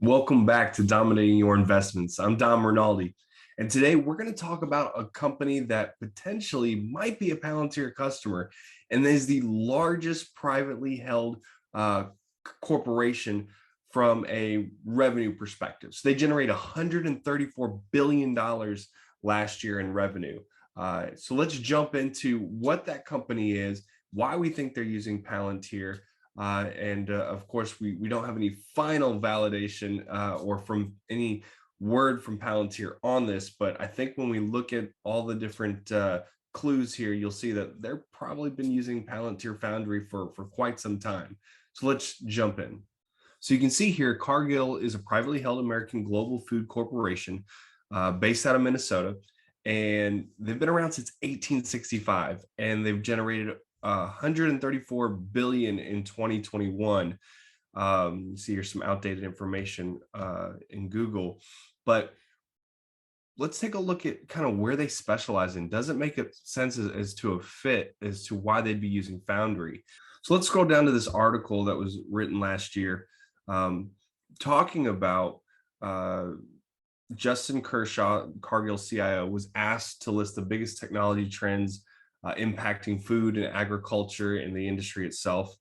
Welcome back to Dominating Your Investments. I'm Dom Rinaldi, and today we're going to talk about a company that potentially might be a Palantir customer and is the largest privately held corporation from a revenue perspective. So they generate $134 billion last year in revenue. So let's jump into what that company is, why we think they're using Palantir, and of course, we don't have any final validation or from any word from Palantir on this, but I think when we look at all the different clues here, you'll see that they're probably been using Palantir Foundry for quite some time. So let's jump in. So you can see here, Cargill is a privately held American global food corporation based out of Minnesota, and they've been around since 1865, and they've generated 134 billion in 2021. You see here's some outdated information in Google, but let's take a look at kind of where they specialize in. Does it make sense as to a fit as to why they'd be using Foundry? So let's scroll down to this article that was written last year, talking about Justin Kershaw, Cargill CIO, was asked to list the biggest technology trends impacting food and agriculture in the industry itself.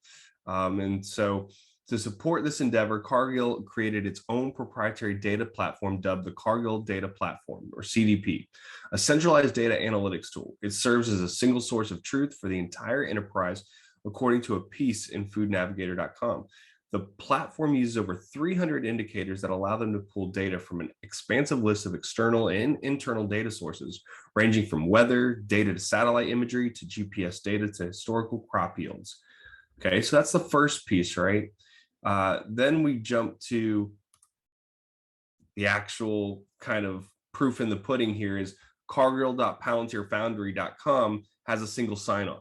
And so to support this endeavor, Cargill created its own proprietary data platform dubbed the Cargill Data Platform, or CDP, a centralized data analytics tool. It serves as a single source of truth for the entire enterprise, according to a piece in foodnavigator.com. The platform uses over 300 indicators that allow them to pull data from an expansive list of external and internal data sources, ranging from weather data to satellite imagery to GPS data to historical crop yields. Okay, so that's the first piece, right? Then we jump to the actual kind of proof in the pudding here is cargill.palantirfoundry.com has a single sign-on.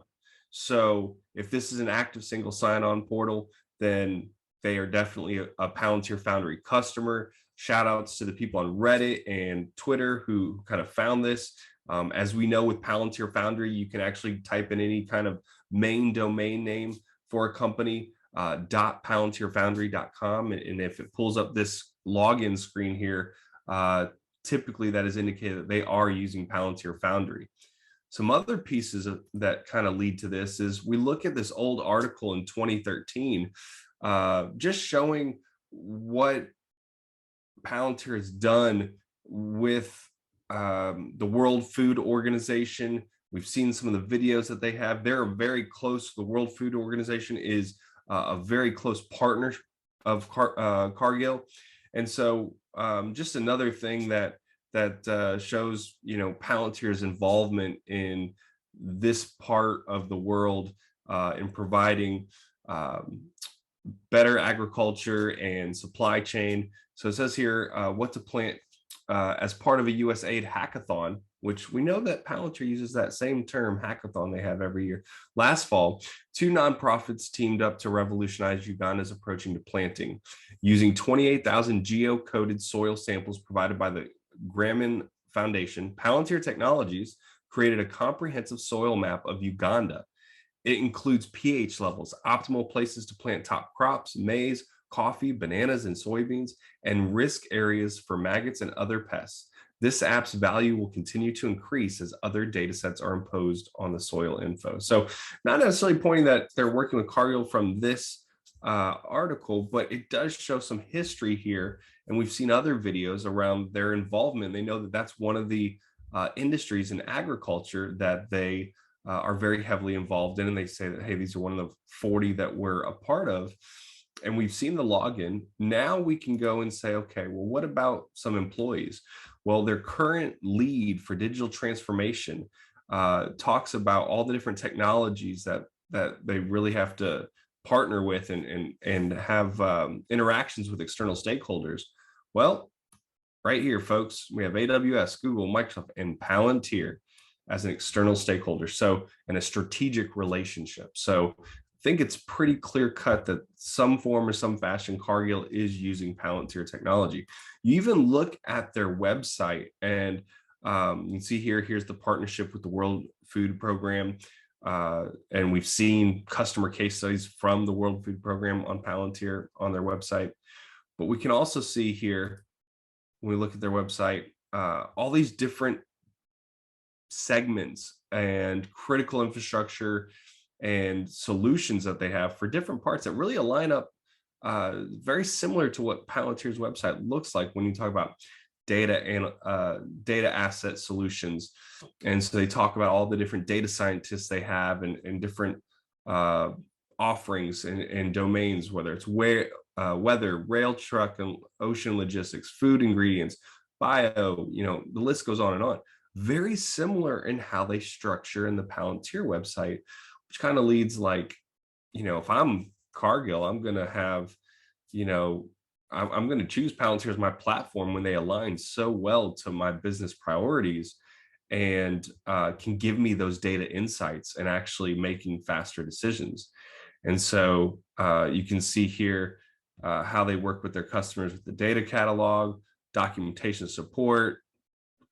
So if this is an active single sign-on portal, then they are definitely a Palantir Foundry customer. Shout outs to the people on Reddit and Twitter who kind of found this. As we know with Palantir Foundry, you can actually type in any kind of main domain name for a company, .palantirfoundry.com. And if it pulls up this login screen here, typically that is indicated that they are using Palantir Foundry. Some other pieces that kind of lead to this is we look at this old article in 2013, just showing what Palantir has done with the World Food Organization. We've seen some of the videos that they have. They're very close. The World Food Organization is a very close partner of Cargill. And so just another thing that shows, Palantir's involvement in this part of the world in providing better agriculture and supply chain. So it says here what to plant as part of a USAID hackathon, which we know that Palantir uses that same term, hackathon, they have every year. Last fall, two nonprofits teamed up to revolutionize Uganda's approach to planting. Using 28,000 geo-coded soil samples provided by the Grameen Foundation, Palantir Technologies created a comprehensive soil map of Uganda. It includes pH levels, optimal places to plant top crops, maize, coffee, bananas, and soybeans, and risk areas for maggots and other pests. This app's value will continue to increase as other data sets are imposed on the soil info. So not necessarily pointing that they're working with Cargill from this article, but it does show some history here. And we've seen other videos around their involvement. They know that that's one of the industries in agriculture that they are very heavily involved in. And they say that, hey, these are one of the 40 that we're a part of. And we've seen the login. Now we can go and say, okay, well, what about some employees? Well, their current lead for digital transformation talks about all the different technologies that they really have to partner with and have interactions with external stakeholders. Well, right here, folks, we have AWS, Google, Microsoft, and Palantir as an external stakeholder. So, and a strategic relationship. So I think it's pretty clear cut that some form or some fashion Cargill is using Palantir technology. You even look at their website and you can see here's the partnership with the World Food Program. And we've seen customer case studies from the World Food Program on Palantir on their website. But we can also see here, when we look at their website, all these different segments and critical infrastructure and solutions that they have for different parts that really align up very similar to what Palantir's website looks like when you talk about data and data asset solutions. And so they talk about all the different data scientists they have and different offerings and domains, whether it's weather, rail, truck, and ocean logistics, food ingredients, bio, the list goes on and on. Very similar in how they structure in the Palantir website, which kind of leads like, if I'm Cargill, I'm going to have, I'm going to choose Palantir as my platform when they align so well to my business priorities and can give me those data insights and actually making faster decisions. And so you can see here how they work with their customers with the data catalog, documentation support,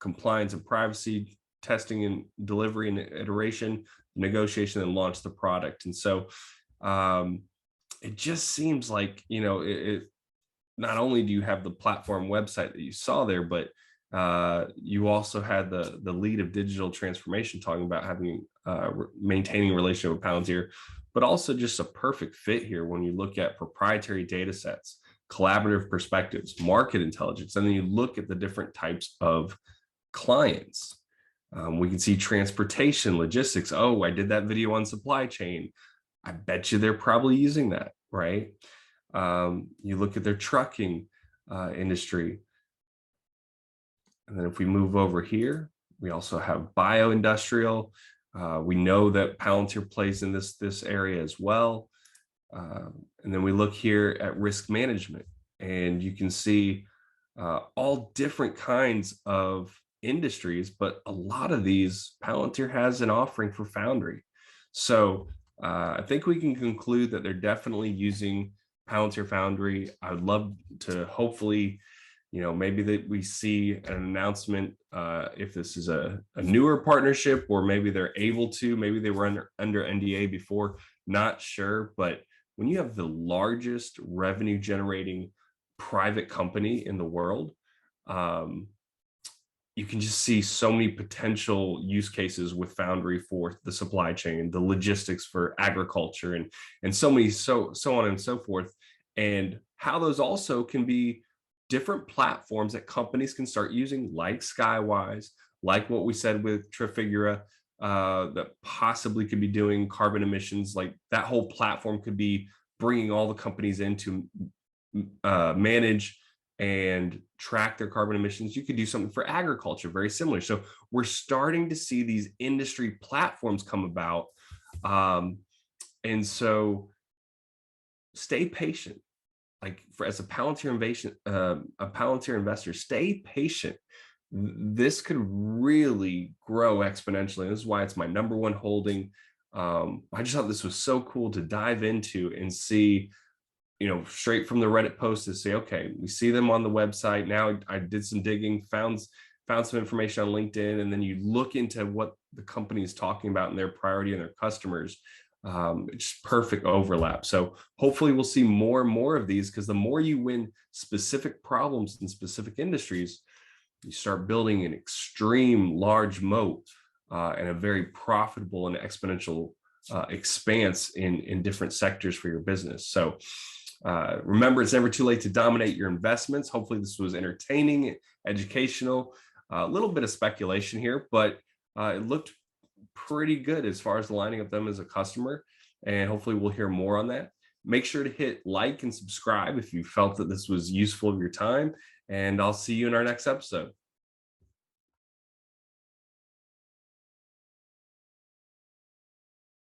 compliance and privacy, testing and delivery and iteration, negotiation, and launch the product. And so it just seems like, it not only do you have the platform website that you saw there, but you also had the lead of digital transformation talking about having maintaining a relationship with Palantir, but also just a perfect fit here when you look at proprietary data sets, collaborative perspectives, market intelligence, and then you look at the different types of clients. We can see transportation, logistics. Oh, I did that video on supply chain. I bet you they're probably using that, right? You look at their trucking industry. And then if we move over here, we also have bioindustrial. We know that Palantir plays in this area as well. And then we look here at risk management, and you can see all different kinds of industries, but a lot of these Palantir has an offering for Foundry. So I think we can conclude that they're definitely using Palantir Foundry. I would love to hopefully, maybe that we see an announcement if this is a newer partnership, or maybe they're able to, maybe they were under NDA before, not sure. But when you have the largest revenue generating private company in the world, you can just see so many potential use cases with Foundry for the supply chain, the logistics for agriculture, and so many, so on and so forth, and how those also can be different platforms that companies can start using, like Skywise, like what we said with Trafigura, that possibly could be doing carbon emissions. Like that whole platform could be bringing all the companies in to manage and track their carbon emissions. You could do something for agriculture, very similar. So we're starting to see these industry platforms come about. And so stay patient. Like as a Palantir investor, stay patient. This could really grow exponentially. This is why it's my #1 holding. I just thought this was so cool to dive into and see, straight from the Reddit post, to say, okay, we see them on the website. Now I did some digging, found some information on LinkedIn, and then you look into what the company is talking about and their priority and their customers. It's perfect overlap. So hopefully we'll see more and more of these, because the more you win specific problems in specific industries, you start building an extreme large moat and a very profitable and exponential expanse in different sectors for your business. So remember, it's never too late to dominate your investments. Hopefully this was entertaining, educational, a little bit of speculation here, but it looked pretty good as far as lining up them as a customer. And hopefully we'll hear more on that. Make sure to hit like and subscribe if you felt that this was useful of your time. And I'll see you in our next episode.